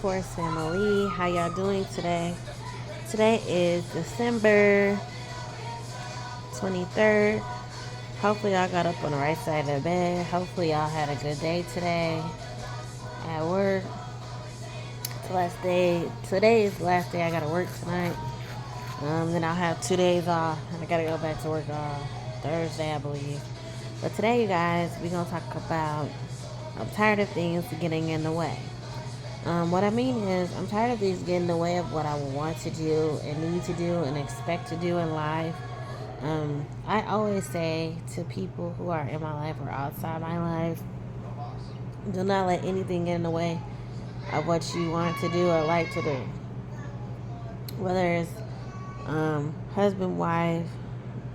Force family. How y'all doing today? Today is December 23rd. Hopefully y'all got up on the right side of the bed. Hopefully y'all had a good day today at work. It's the last day. Today is the last day I gotta work tonight. Then I'll have 2 days off and I gotta go back to work Thursday, I believe. But today, you guys, we're gonna talk about I'm tired of things getting in the way. What I mean is, I'm tired of things getting in the way of what I want to do and need to do and expect to do in life. I always say to people who are in my life or outside my life, do not let anything get in the way of what you want to do or like to do. Whether it's husband, wife,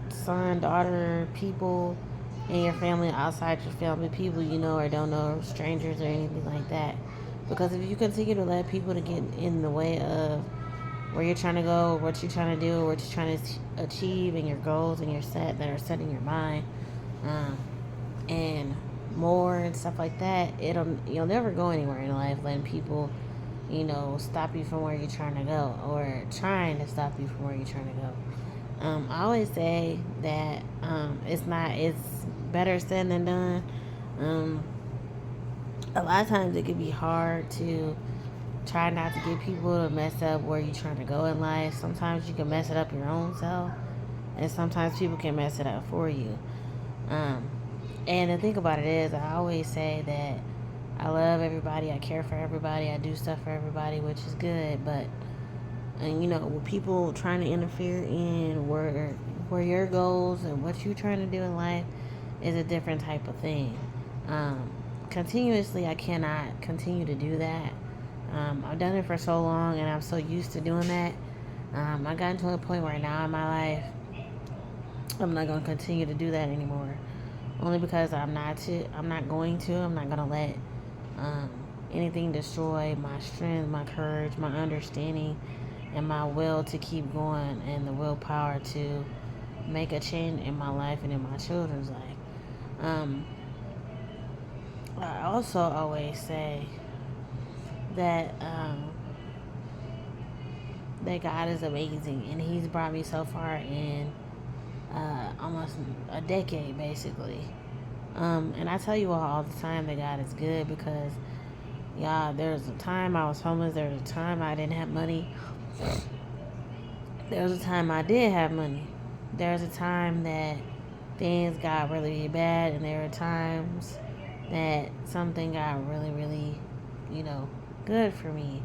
son, daughter, people in your family, outside your family, people you know or don't know, strangers or anything like that. Because if you continue to let people to get in the way of where you're trying to go, what you're trying to do, what you're trying to achieve, and your goals and your set that are set in your mind, and more and stuff like that, you'll never go anywhere in life letting people, stop you from where you're trying to go or trying to stop you from where you're trying to go. I always say that it's better said than done. A lot of times it can be hard to try not to get people to mess up where you're trying to go in life. Sometimes you can mess it up your own self, and sometimes people can mess it up for you. And the thing about it is, I always say that I love everybody, I care for everybody, I do stuff for everybody, which is good, but with people trying to interfere in where your goals and what you're trying to do in life is a different type of thing. Continuously, I cannot continue to do that. I've done it for so long, and I'm so used to doing that. I've gotten to a point where now in my life, I'm not going to continue to do that anymore. Only because I'm not going to. I'm not going to let anything destroy my strength, my courage, my understanding, and my will to keep going, and the willpower to make a change in my life and in my children's life. I also always say that that God is amazing, and He's brought me so far in almost a decade, basically. And I tell you all the time that God is good because, there's a time I was homeless. There was a time I didn't have money. There was a time I did have money. There was a time that things got really bad, and there were times that something got really, really, good for me.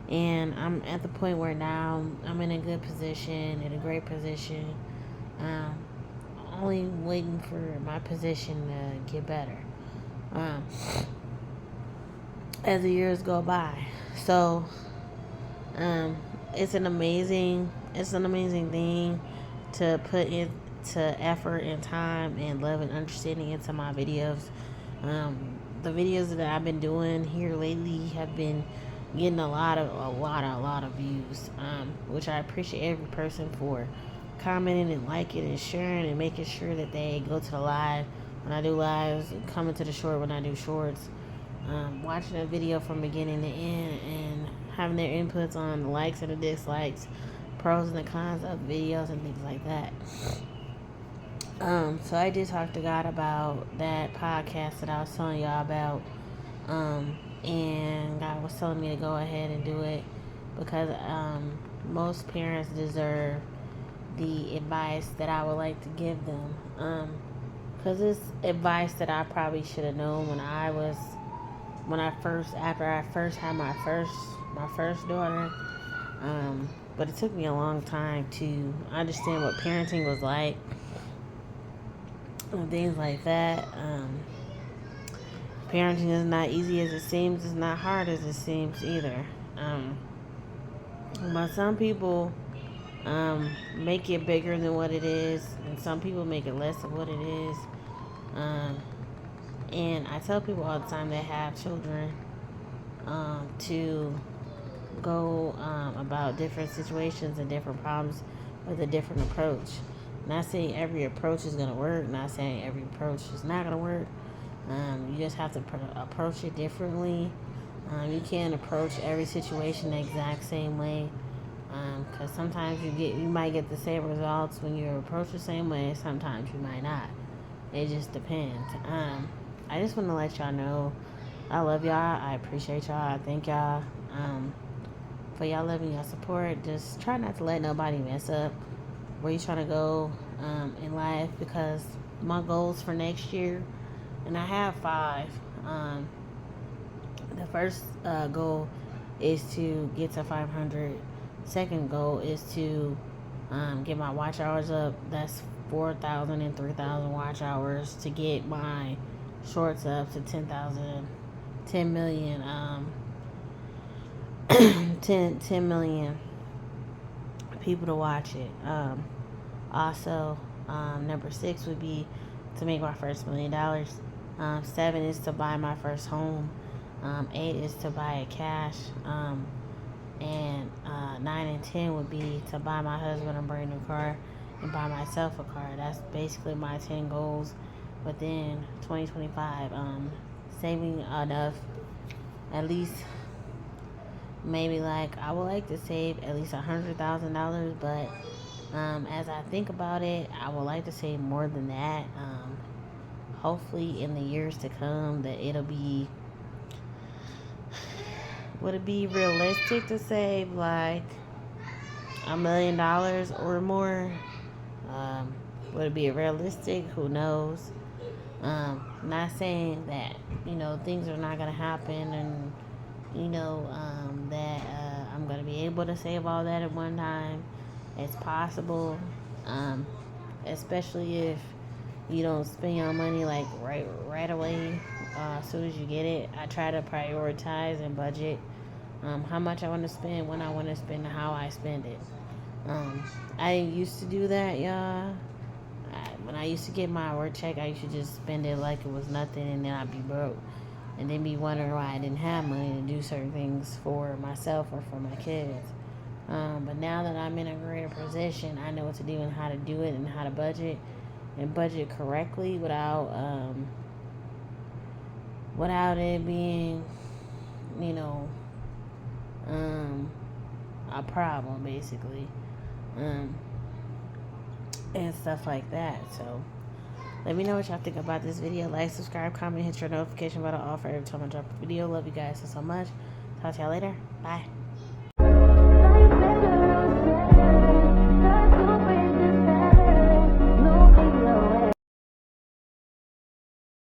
And I'm at the point where now I'm in a good position, in a great position. Only waiting for my position to get better as the years go by. So it's an amazing thing to put into effort and time and love and understanding into my videos. The videos that I've been doing here lately have been getting a lot of views, which I appreciate every person for commenting and liking and sharing and making sure that they go to the live when I do lives, coming to the short when I do shorts, watching a video from beginning to end, and having their inputs on the likes and the dislikes, pros and the cons of videos and things like that. So I did talk to God about that podcast that I was telling y'all about, and God was telling me to go ahead and do it because most parents deserve the advice that I would like to give them. Because it's advice that I probably should have known after I first had my first daughter. But it took me a long time to understand what parenting was like and things like that. Parenting is not easy as it seems. It's not hard as it seems either. But some people make it bigger than what it is, and some people make it less of what it is. And I tell people all the time that have children to go about different situations and different problems with a different approach. Not saying every approach is going to work, not saying every approach is not going to work. You just have to approach it differently You can't approach every situation the exact same way, because sometimes you might get the same results when you approach the same way. Sometimes you might not. It just depends. I just want to let y'all know I love y'all. I appreciate y'all. I thank y'all for y'all loving y'all support. Just try not to let nobody mess up where you trying to go in life, because my goals for next year, and I have 5. The first goal is to get to 500. Second goal is to get my watch hours up. That's 4,000 and 3,000 watch hours, to get my shorts up to 10,000, 10 million, 10 million people to watch it. Also, number 6 would be to make my first $1 million. 7 is to buy my first home. 8 is to buy it cash. And 9 and 10 would be to buy my husband a brand new car and buy myself a car. That's basically my 10 goals within 2025. Saving enough, at least, maybe like I would like to save at least $100,000, but as I think about it, I would like to save more than that. Hopefully in the years to come that it'll be, would it be realistic to save like $1 million or more? Would it be realistic? Who knows? Not saying that, things are not going to happen, and, that I'm going to be able to save all that at one time. It's possible, especially if you don't spend your money like right away as soon as you get it. I try to prioritize and budget how much I want to spend, when I want to spend, and how I spend it. I used to do that, y'all. When I used to get my work check, I used to just spend it like it was nothing, and then I'd be broke, and then be wondering why I didn't have money to do certain things for myself or for my kids. But now that I'm in a greater position, I know what to do and how to do it, and how to budget, and budget correctly without it being, a problem, basically, and stuff like that. So let me know what y'all think about this video. Like, subscribe, comment, hit your notification bell all for every time I drop a video. Love you guys so much. Talk to y'all later. Bye.